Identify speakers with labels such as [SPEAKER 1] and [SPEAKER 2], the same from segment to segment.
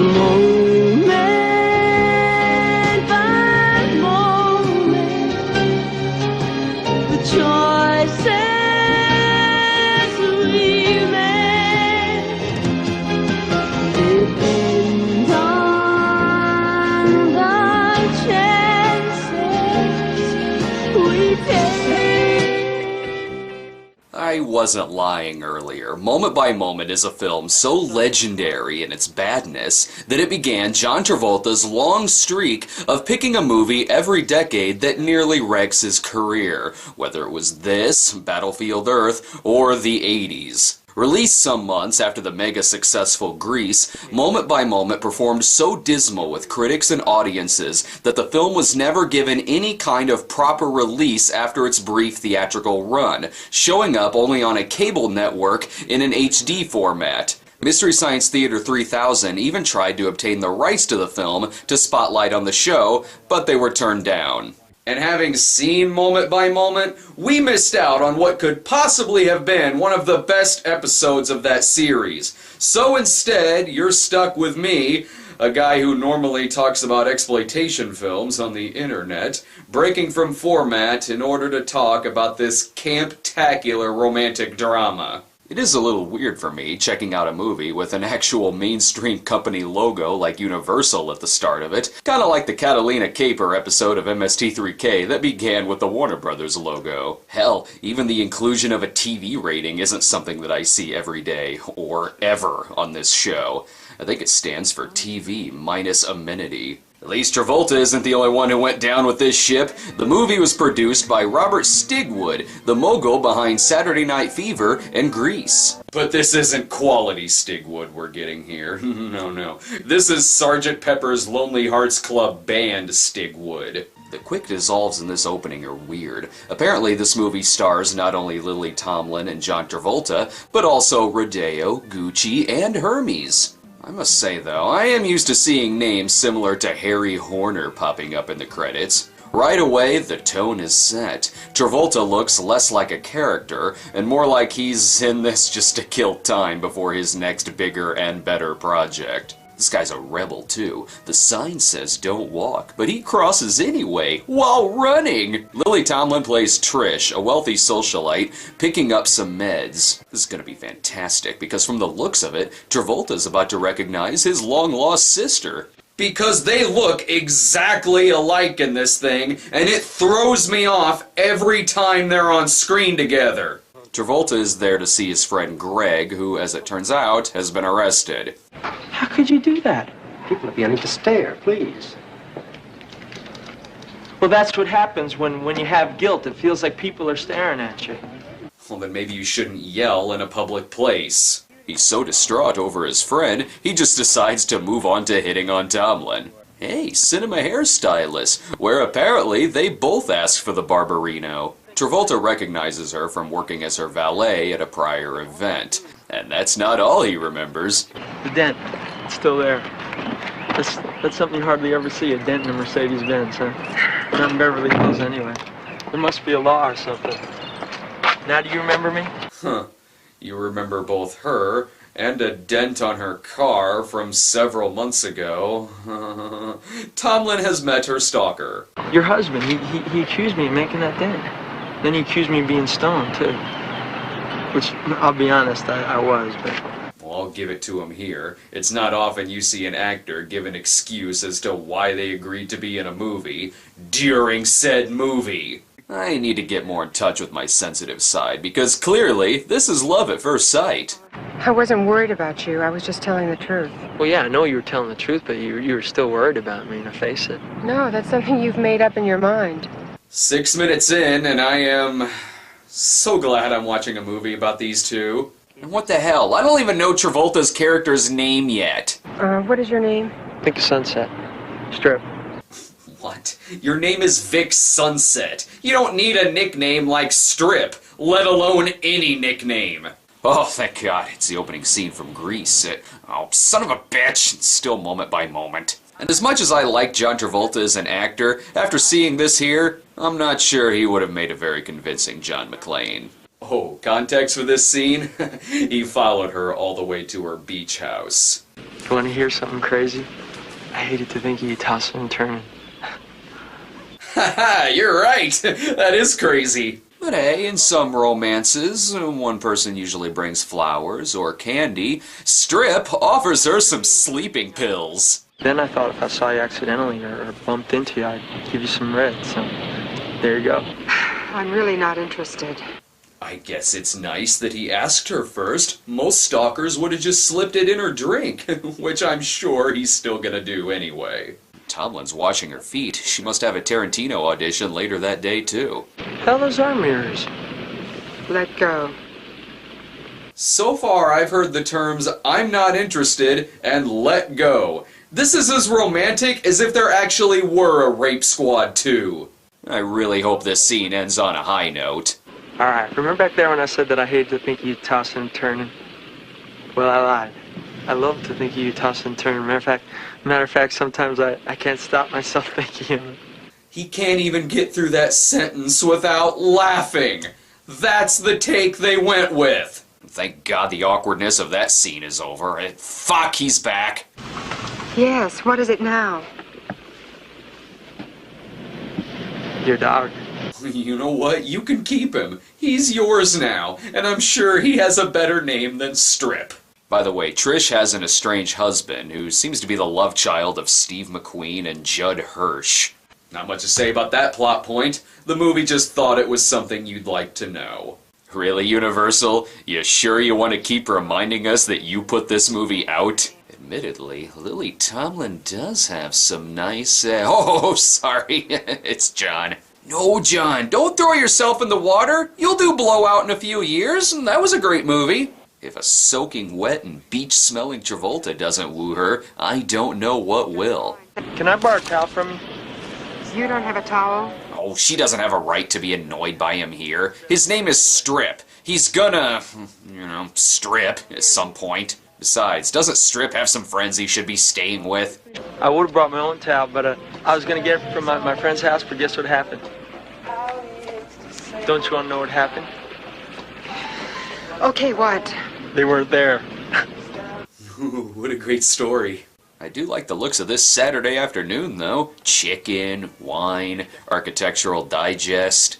[SPEAKER 1] Moment by moment, the choices we make depend on the chances we take.
[SPEAKER 2] I wasn't lying earlier. Moment by Moment is a film so legendary in its badness that it began John Travolta's long streak of picking a movie every decade that nearly wrecks his career, whether it was this, Battlefield Earth, or the 80s. Released some months after the mega-successful Grease, Moment by Moment performed so dismal with critics and audiences that the film was never given any kind of proper release after its brief theatrical run, showing up only on a cable network in an HD format. Mystery Science Theater 3000 even tried to obtain the rights to the film to spotlight on the show, but they were turned down. And having seen Moment by Moment, we missed out on what could possibly have been one of the best episodes of that series. So instead, you're stuck with me, a guy who normally talks about exploitation films on the internet, breaking from format in order to talk about this camp-tacular romantic drama. It is a little weird for me checking out a movie with an actual mainstream company logo like Universal at the start of it, kinda like the Catalina Caper episode of MST3K that began with the Warner Brothers logo. Hell, even the inclusion of a TV rating isn't something that I see every day, or ever, on this show. I think it stands for TV minus amenity. At least Travolta isn't the only one who went down with this ship. The movie was produced by Robert Stigwood, the mogul behind Saturday Night Fever and Grease. But this isn't quality Stigwood we're getting here. No. This is Sgt. Pepper's Lonely Hearts Club Band Stigwood. The quick dissolves in this opening are weird. Apparently this movie stars not only Lily Tomlin and John Travolta, but also Rodeo, Gucci, and Hermes. I must say though, I am used to seeing names similar to Harry Horner popping up in the credits. Right away, the tone is set. Travolta looks less like a character, and more like he's in this just to kill time before his next bigger and better project. This guy's a rebel too. The sign says don't walk, but he crosses anyway, while running! Lily Tomlin plays Trish, a wealthy socialite, picking up some meds. This is gonna be fantastic, because from the looks of it, Travolta's about to recognize his long-lost sister. Because they look exactly alike in this thing, and it throws me off every time they're on screen together. Travolta is there to see his friend Greg, who, as it turns out, has been arrested.
[SPEAKER 3] How could you do that?
[SPEAKER 4] People are beginning to stare, please.
[SPEAKER 3] Well, that's what happens when you have guilt. It feels like people are staring at you.
[SPEAKER 2] Well, then maybe you shouldn't yell in a public place. He's so distraught over his friend, he just decides to move on to hitting on Tomlin. Hey, cinema hairstylist, where apparently they both ask for the barberino. Travolta recognizes her from working as her valet at a prior event. And that's not all he remembers.
[SPEAKER 3] The dent, it's still there. That's something you hardly ever see, a dent in a Mercedes-Benz, huh? Not in Beverly Hills, anyway. There must be a law or something. Now do you remember me?
[SPEAKER 2] Huh. You remember both her and a dent on her car from several months ago. Tomlin has met her stalker.
[SPEAKER 3] Your husband, he accused me of making that dent. Then he accused me of being stoned, too. Which, I'll be honest, I was, but...
[SPEAKER 2] Well, I'll give it to him here. It's not often you see an actor give an excuse as to why they agreed to be in a movie during said movie. I need to get more in touch with my sensitive side, because clearly, this is love at first sight.
[SPEAKER 5] I wasn't worried about you. I was just telling the truth.
[SPEAKER 3] Well, yeah, I know you were telling the truth, but you were still worried about me, to face it.
[SPEAKER 5] No, that's something you've made up in your mind.
[SPEAKER 2] 6 minutes in, and I am so glad I'm watching a movie about these two. And what the hell? I don't even know Travolta's character's name yet.
[SPEAKER 5] What is your name?
[SPEAKER 3] Think of Sunset. Strip.
[SPEAKER 2] What? Your name is Vic Sunset. You don't need a nickname like Strip, let alone any nickname. Oh, thank God, it's the opening scene from Grease. Oh, son of a bitch! Still moment by moment. And as much as I like John Travolta as an actor, after seeing this here, I'm not sure he would have made a very convincing John McClane. Oh, context for this scene? He followed her all the way to her beach house.
[SPEAKER 3] You want to hear something crazy? I hated to think of you tossing and turning.
[SPEAKER 2] Haha, you're right! That is crazy. But hey, in some romances, one person usually brings flowers or candy. Strip offers her some sleeping pills.
[SPEAKER 3] Then I thought if I saw you accidentally or bumped into you, I'd give you some red, so there you go.
[SPEAKER 5] I'm really not interested.
[SPEAKER 2] I guess it's nice that he asked her first. Most stalkers would have just slipped it in her drink, which I'm sure he's still gonna do anyway. Tomlin's washing her feet. She must have a Tarantino audition later that day, too.
[SPEAKER 3] Hell, those are mirrors.
[SPEAKER 5] Let go.
[SPEAKER 2] So far, I've heard the terms, "I'm not interested," and "let go." This is as romantic as if there actually were a Rape Squad 2. I really hope this scene ends on a high note.
[SPEAKER 3] Alright, remember back there when I said that I hated to think of you tossing and turning? Well, I lied. I love to think of you tossing and turning. Matter of fact, sometimes I can't stop myself thinking of it.
[SPEAKER 2] He can't even get through that sentence without laughing. That's the take they went with. Thank God the awkwardness of that scene is over. And fuck, he's back.
[SPEAKER 5] Yes, what is it now?
[SPEAKER 3] Your dog.
[SPEAKER 2] You know what? You can keep him. He's yours now, and I'm sure he has a better name than Strip. By the way, Trish has an estranged husband who seems to be the love child of Steve McQueen and Judd Hirsch. Not much to say about that plot point. The movie just thought it was something you'd like to know. Really, Universal? You sure you want to keep reminding us that you put this movie out? Admittedly, Lily Tomlin does have some nice... Oh, sorry. It's John. No, John, don't throw yourself in the water. You'll do Blowout in a few years, and that was a great movie. If a soaking wet and beach-smelling Travolta doesn't woo her, I don't know what will.
[SPEAKER 3] Can I borrow a towel from you?
[SPEAKER 5] You don't have a towel?
[SPEAKER 2] Oh, she doesn't have a right to be annoyed by him here. His name is Strip. He's gonna, strip at some point. Besides, doesn't Strip have some friends he should be staying with?
[SPEAKER 3] I would have brought my own towel, but I was going to get it from my friend's house, but guess what happened? Don't you want to know what happened?
[SPEAKER 5] Okay, what?
[SPEAKER 3] They weren't there.
[SPEAKER 2] Ooh, what a great story. I do like the looks of this Saturday afternoon, though. Chicken, wine, Architectural Digest.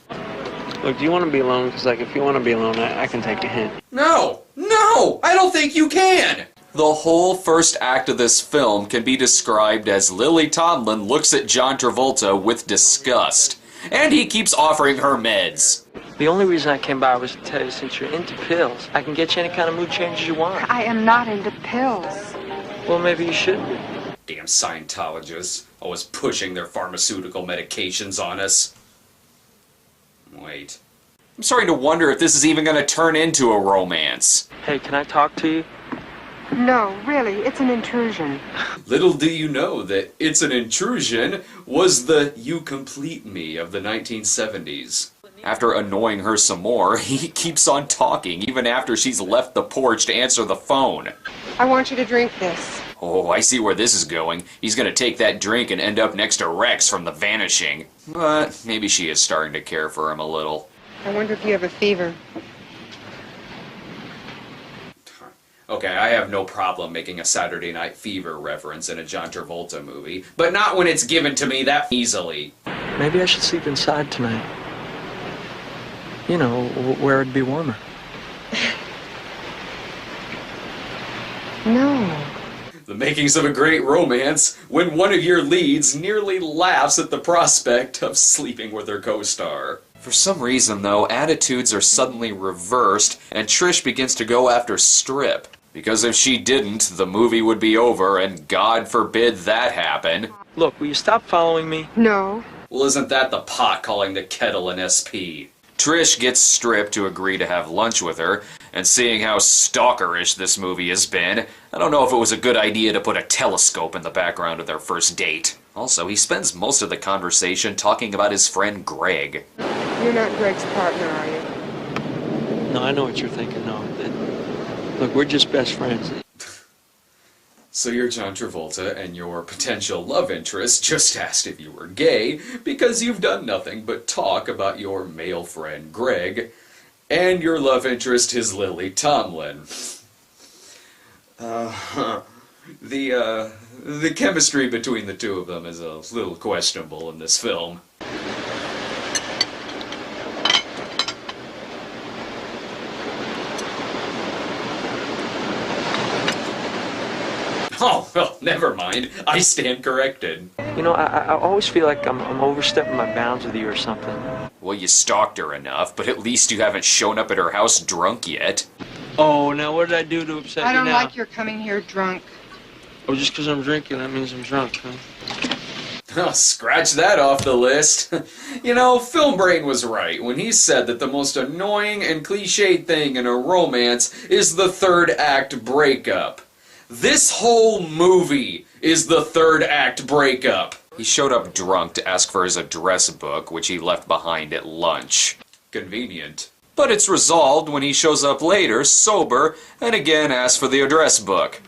[SPEAKER 3] Look, do you want to be alone? Because, if you want to be alone, I can take a hint.
[SPEAKER 2] No! No! I don't think you can! The whole first act of this film can be described as Lily Tomlin looks at John Travolta with disgust. And he keeps offering her meds.
[SPEAKER 3] The only reason I came by was to tell you, since you're into pills, I can get you any kind of mood changes you want.
[SPEAKER 5] I am not into pills.
[SPEAKER 3] Well, maybe you should be.
[SPEAKER 2] Damn Scientologists, always pushing their pharmaceutical medications on us. Wait. I'm starting to wonder if this is even going to turn into a romance.
[SPEAKER 3] Hey, can I talk to you?
[SPEAKER 5] No, really, it's an intrusion.
[SPEAKER 2] Little do you know that It's an Intrusion was the You Complete Me of the 1970s. After annoying her some more, he keeps on talking even after she's left the porch to answer the phone.
[SPEAKER 5] I want you to drink this.
[SPEAKER 2] Oh, I see where this is going. He's gonna take that drink and end up next to Rex from The Vanishing. But maybe she is starting to care for him a little.
[SPEAKER 5] I wonder if you have a fever.
[SPEAKER 2] Okay, I have no problem making a Saturday Night Fever reference in a John Travolta movie, but not when it's given to me that easily.
[SPEAKER 3] Maybe I should sleep inside tonight. You know, where it'd be warmer.
[SPEAKER 5] No.
[SPEAKER 2] The makings of a great romance when one of your leads nearly laughs at the prospect of sleeping with her co-star. For some reason, though, attitudes are suddenly reversed, and Trish begins to go after Strip. Because if she didn't, the movie would be over, and God forbid that happen.
[SPEAKER 3] Look, will you stop following me?
[SPEAKER 5] No.
[SPEAKER 2] Well, isn't that the pot calling the kettle an SP? Trish gets Strip to agree to have lunch with her, and seeing how stalkerish this movie has been, I don't know if it was a good idea to put a telescope in the background of their first date. Also, he spends most of the conversation talking about his friend Greg.
[SPEAKER 5] You're not Greg's partner, are you?
[SPEAKER 3] No, I know what you're thinking, no. Look, we're just best friends.
[SPEAKER 2] So you're John Travolta, and your potential love interest just asked if you were gay, because you've done nothing but talk about your male friend Greg, And your love interest is Lily Tomlin. The chemistry between the two of them is a little questionable in this film. Oh, well, never mind. I stand corrected.
[SPEAKER 3] You know, I always feel like I'm overstepping my bounds with you or something.
[SPEAKER 2] Well, you stalked her enough, but at least you haven't shown up at her house drunk yet.
[SPEAKER 3] Oh, now what did I do to upset
[SPEAKER 5] I
[SPEAKER 3] you
[SPEAKER 5] don't
[SPEAKER 3] now?
[SPEAKER 5] like your coming here drunk.
[SPEAKER 3] Oh, just because I'm drinking, that means I'm drunk, huh?
[SPEAKER 2] Oh, scratch that off the list. You know, Film Brain was right when he said that the most annoying and cliched thing in a romance is the third act breakup. This whole movie is the third act breakup. He showed up drunk to ask for his address book, which he left behind at lunch. Convenient. But it's resolved when he shows up later, sober, and again asks for the address book.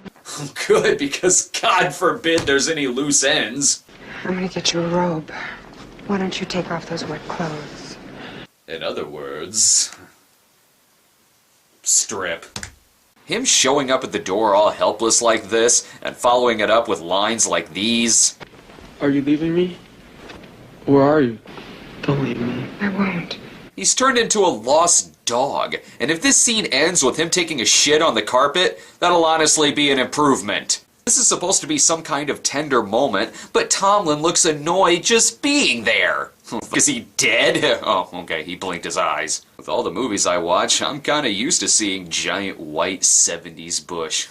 [SPEAKER 2] Good, because God forbid there's any loose ends.
[SPEAKER 5] I'm gonna get you a robe. Why don't you take off those wet clothes?
[SPEAKER 2] In other words... strip. Him showing up at the door all helpless like this, and following it up with lines like these...
[SPEAKER 3] Are you leaving me? Where are you? Don't leave me.
[SPEAKER 5] I won't.
[SPEAKER 2] He's turned into a lost dog, and if this scene ends with him taking a shit on the carpet, that'll honestly be an improvement. This is supposed to be some kind of tender moment, but Tomlin looks annoyed just being there. Is he dead? Oh, okay, he blinked his eyes. With all the movies I watch, I'm kinda used to seeing giant white 70s bush.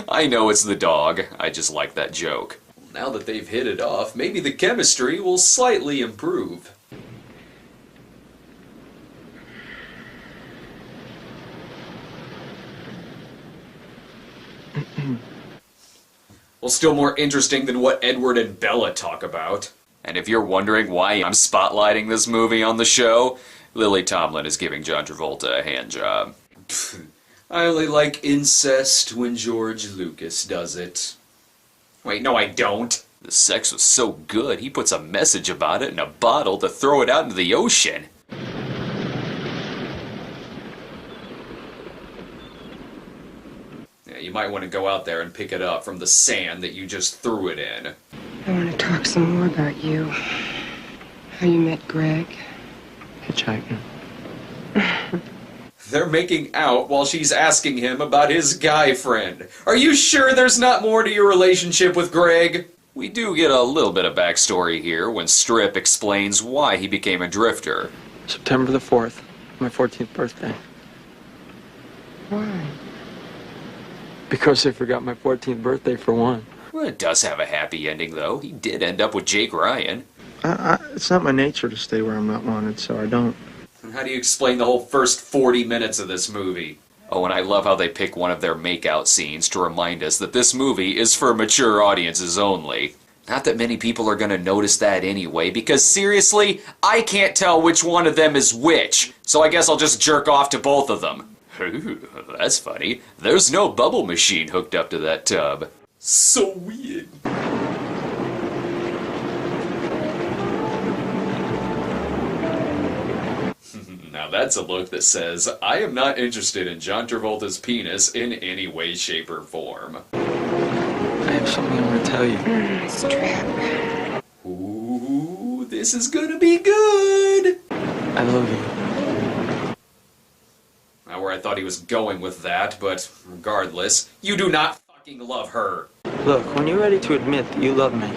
[SPEAKER 2] I know it's the dog, I just like that joke. Now that they've hit it off, maybe the chemistry will slightly improve. Well, still more interesting than what Edward and Bella talk about. And if you're wondering why I'm spotlighting this movie on the show, Lily Tomlin is giving John Travolta a hand job. I only like incest when George Lucas does it. Wait, no I don't. The sex was so good, he puts a message about it in a bottle to throw it out into the ocean. Yeah, you might want to go out there and pick it up from the sand that you just threw it in.
[SPEAKER 5] I want to talk some more about you. How you met Greg.
[SPEAKER 3] Hitchhiking.
[SPEAKER 2] They're making out while she's asking him about his guy friend. Are you sure there's not more to your relationship with Greg? We do get a little bit of backstory here when Strip explains why he became a drifter.
[SPEAKER 3] September the 4th, my 14th birthday.
[SPEAKER 5] Why?
[SPEAKER 3] Because they forgot my 14th birthday for one.
[SPEAKER 2] Well, it does have a happy ending, though. He did end up with Jake Ryan.
[SPEAKER 3] It's not my nature to stay where I'm not wanted, so I don't.
[SPEAKER 2] And how do you explain the whole first 40 minutes of this movie? Oh, and I love how they pick one of their makeout scenes to remind us that this movie is for mature audiences only. Not that many people are going to notice that anyway, because seriously, I can't tell which one of them is which, so I guess I'll just jerk off to both of them. Ooh, that's funny. There's no bubble machine hooked up to that tub. So weird. Now that's a look that says, I am not interested in John Travolta's penis in any way, shape, or form.
[SPEAKER 3] I have something I want to tell you.
[SPEAKER 5] Strip.
[SPEAKER 2] Ooh, this is gonna be good!
[SPEAKER 3] I love you.
[SPEAKER 2] Now where I thought he was going with that, but regardless, you do not fucking love her.
[SPEAKER 3] Look, when you're ready to admit that you love me,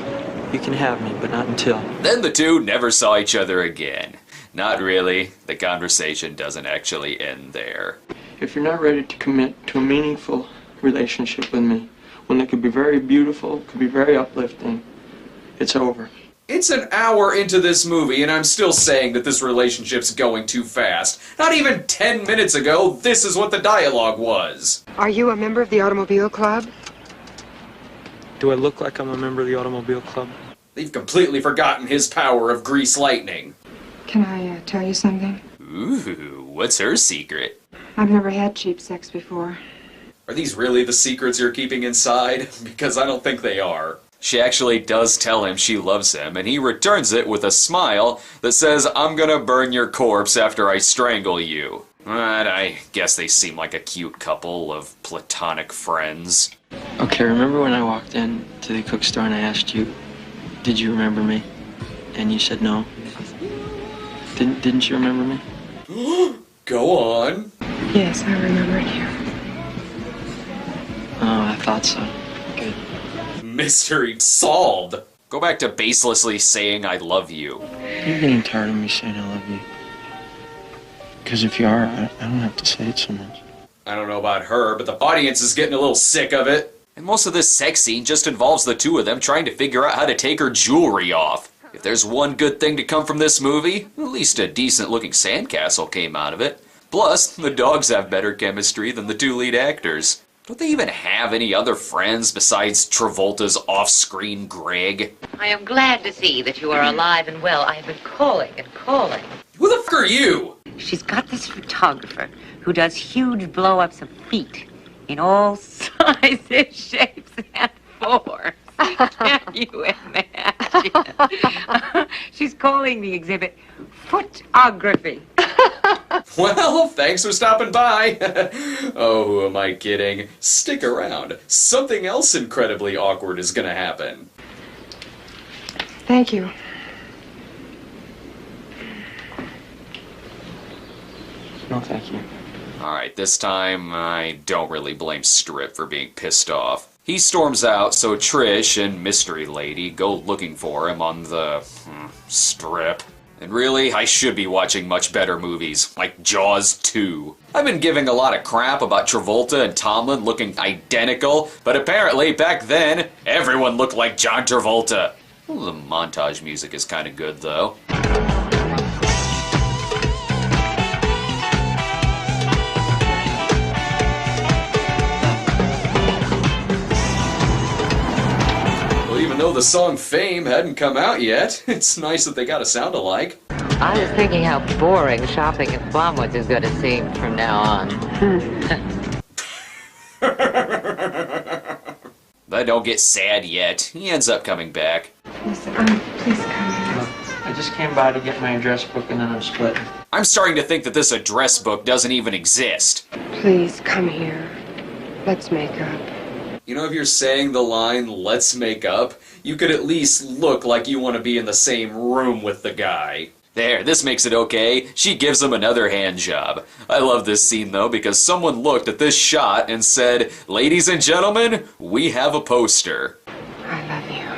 [SPEAKER 3] you can have me, but not until.
[SPEAKER 2] Then the two never saw each other again. Not really. The conversation doesn't actually end there.
[SPEAKER 3] If you're not ready to commit to a meaningful relationship with me, one that could be very beautiful, could be very uplifting, it's over.
[SPEAKER 2] It's an hour into this movie and I'm still saying that this relationship's going too fast. Not even 10 minutes ago, this is what the dialogue was.
[SPEAKER 5] Are you a member of the Automobile Club?
[SPEAKER 3] Do I look like I'm a member of the Automobile Club?
[SPEAKER 2] They've completely forgotten his power of grease lightning.
[SPEAKER 5] Can I tell you something?
[SPEAKER 2] Ooh, what's her secret?
[SPEAKER 5] I've never had cheap sex before.
[SPEAKER 2] Are these really the secrets you're keeping inside? Because I don't think they are. She actually does tell him she loves him, and he returns it with a smile that says, I'm gonna burn your corpse after I strangle you. But I guess they seem like a cute couple of platonic friends.
[SPEAKER 3] Okay, remember when I walked in to the cook store and I asked you, did you remember me? And you said no. Didn't you remember me?
[SPEAKER 2] Go on.
[SPEAKER 5] Yes, I remembered you.
[SPEAKER 3] Oh, I thought so. Good.
[SPEAKER 2] Mystery solved. Go back to baselessly saying I love you.
[SPEAKER 3] You're getting tired of me saying I love you. Because if you are, I don't have to say it so much.
[SPEAKER 2] I don't know about her, but the audience is getting a little sick of it. And most of this sex scene just involves the two of them trying to figure out how to take her jewelry off. If there's one good thing to come from this movie, at least a decent-looking sandcastle came out of it. Plus, the dogs have better chemistry than the two lead actors. Don't they even have any other friends besides Travolta's off-screen Greg?
[SPEAKER 6] I am glad to see that you are alive and well. I have been calling and calling.
[SPEAKER 2] Who the f*** are you?
[SPEAKER 6] She's got this photographer who does huge blow-ups of feet in all sizes, shapes, and forms. Can you imagine? She's calling the exhibit Photography.
[SPEAKER 2] Well, thanks for stopping by. Oh, who am I kidding? Stick around. Something else incredibly awkward is gonna happen.
[SPEAKER 5] Thank you.
[SPEAKER 3] No, thank you.
[SPEAKER 2] Alright, this time I don't really blame Strip for being pissed off. He storms out, so Trish and Mystery Lady go looking for him on the Strip. And really, I should be watching much better movies, like Jaws 2. I've been giving a lot of crap about Travolta and Tomlin looking identical, but apparently back then, everyone looked like John Travolta. Well, the montage music is kinda good, though. Even though the song Fame hadn't come out yet, it's nice that they got a sound alike.
[SPEAKER 6] I was thinking how boring shopping in Plumwood is going to seem from now on.
[SPEAKER 2] But don't get sad yet. He ends up coming back.
[SPEAKER 5] Please come here.
[SPEAKER 3] I just came by to get my address book and then I'm splitting.
[SPEAKER 2] I'm starting to think that this address book doesn't even exist.
[SPEAKER 5] Please come here. Let's make up.
[SPEAKER 2] You know, if you're saying the line, let's make up, you could at least look like you want to be in the same room with the guy. There, this makes it okay. She gives him another hand job. I love this scene, though, because someone looked at this shot and said, "Ladies and gentlemen, we have a poster."
[SPEAKER 5] I love you.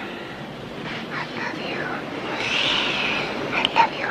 [SPEAKER 5] I love you. I love you.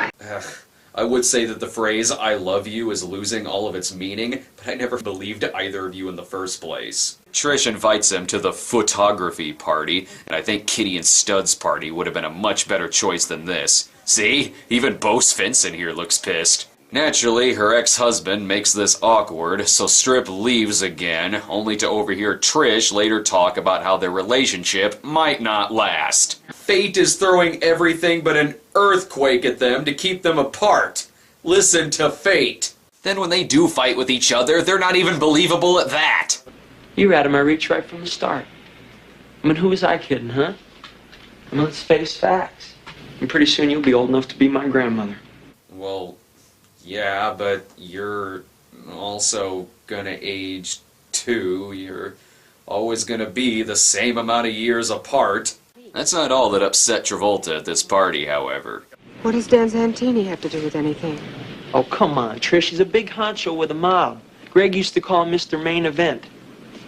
[SPEAKER 2] I would say that the phrase, "I love you," is losing all of its meaning, but I never believed either of you in the first place. Trish invites him to the photography party, and I think Kitty and Stud's party would have been a much better choice than this. See? Even Bo Svensson here looks pissed. Naturally, her ex-husband makes this awkward, so Strip leaves again, only to overhear Trish later talk about how their relationship might not last. Fate is throwing everything but an earthquake at them to keep them apart. Listen to fate. Then when they do fight with each other, they're not even believable at that.
[SPEAKER 3] You were out of my reach right from the start. I mean, who was I kidding, huh? I mean, let's face facts. And pretty soon you'll be old enough to be my grandmother.
[SPEAKER 2] Well, yeah, but you're also gonna age too. You're always gonna be the same amount of years apart. That's not all that upset Travolta at this party, however.
[SPEAKER 5] What does Dan Santini have to do with anything?
[SPEAKER 3] Oh, come on, Trish. He's a big honcho with a mob. Greg used to call him Mr. Main Event.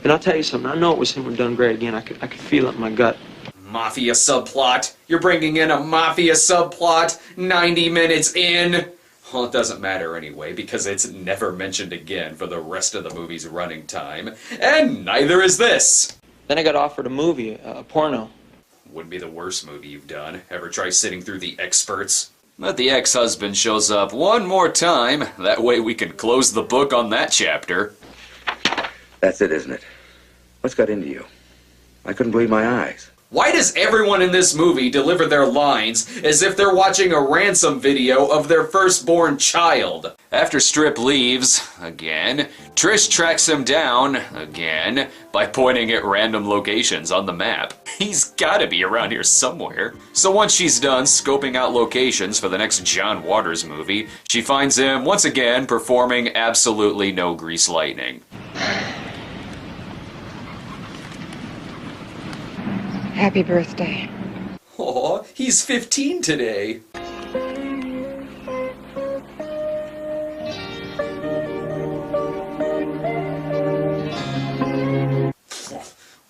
[SPEAKER 3] And I'll tell you something. I know it was him who done Greg again. I could feel it in my gut.
[SPEAKER 2] Mafia subplot? You're bringing in a mafia subplot 90 minutes in? Well, it doesn't matter anyway, because it's never mentioned again for the rest of the movie's running time. And neither is this!
[SPEAKER 3] Then I got offered a movie, a porno.
[SPEAKER 2] Wouldn't be the worst movie you've done. Ever try sitting through the experts? But the ex-husband shows up one more time. That way we can close the book on that chapter.
[SPEAKER 7] That's it, isn't it? What's got into you? I couldn't believe my eyes.
[SPEAKER 2] Why does everyone in this movie deliver their lines as if they're watching a ransom video of their firstborn child? After Strip leaves, again, Trish tracks him down, again, by pointing at random locations on the map. He's gotta be around here somewhere. So once she's done scoping out locations for the next John Waters movie, she finds him, once again, performing absolutely no grease lightning.
[SPEAKER 5] Happy birthday.
[SPEAKER 2] Aw, he's 15 today.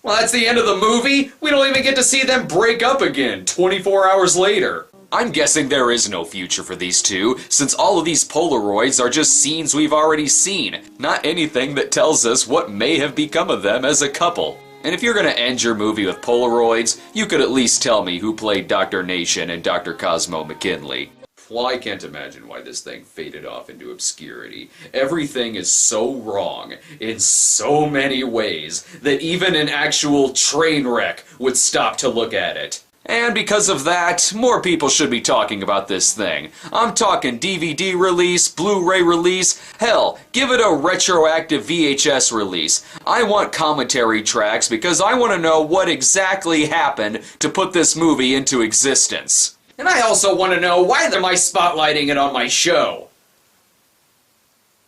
[SPEAKER 2] Well, that's the end of the movie. We don't even get to see them break up again 24 hours later. I'm guessing there is no future for these two, since all of these Polaroids are just scenes we've already seen, not anything that tells us what may have become of them as a couple. And if you're gonna end your movie with Polaroids, you could at least tell me who played Dr. Nation and Dr. Cosmo McKinley. Well, I can't imagine why this thing faded off into obscurity. Everything is so wrong in so many ways that even an actual train wreck would stop to look at it. And because of that, more people should be talking about this thing. I'm talking DVD release, Blu-ray release, hell, give it a retroactive VHS release. I want commentary tracks because I want to know what exactly happened to put this movie into existence. And I also want to know why am I spotlighting it on my show?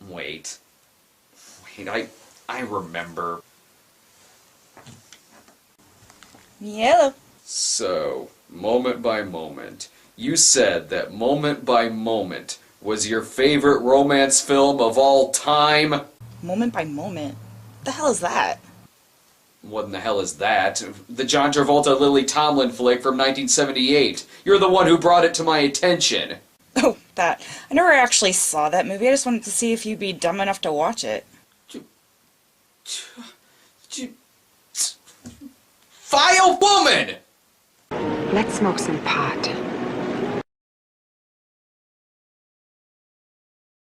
[SPEAKER 2] Wait, I remember.
[SPEAKER 7] Yellow.
[SPEAKER 2] So, Moment by Moment. You said that Moment by Moment was your favorite romance film of all time?
[SPEAKER 7] Moment by Moment? What the hell is that?
[SPEAKER 2] What in the hell is that? The John Travolta Lily Tomlin flick from 1978. You're the one who brought it to my attention.
[SPEAKER 7] Oh, that. I never actually saw that movie. I just wanted to see if you'd be dumb enough to watch it.
[SPEAKER 2] Vile woman!
[SPEAKER 5] Let's smoke some pot.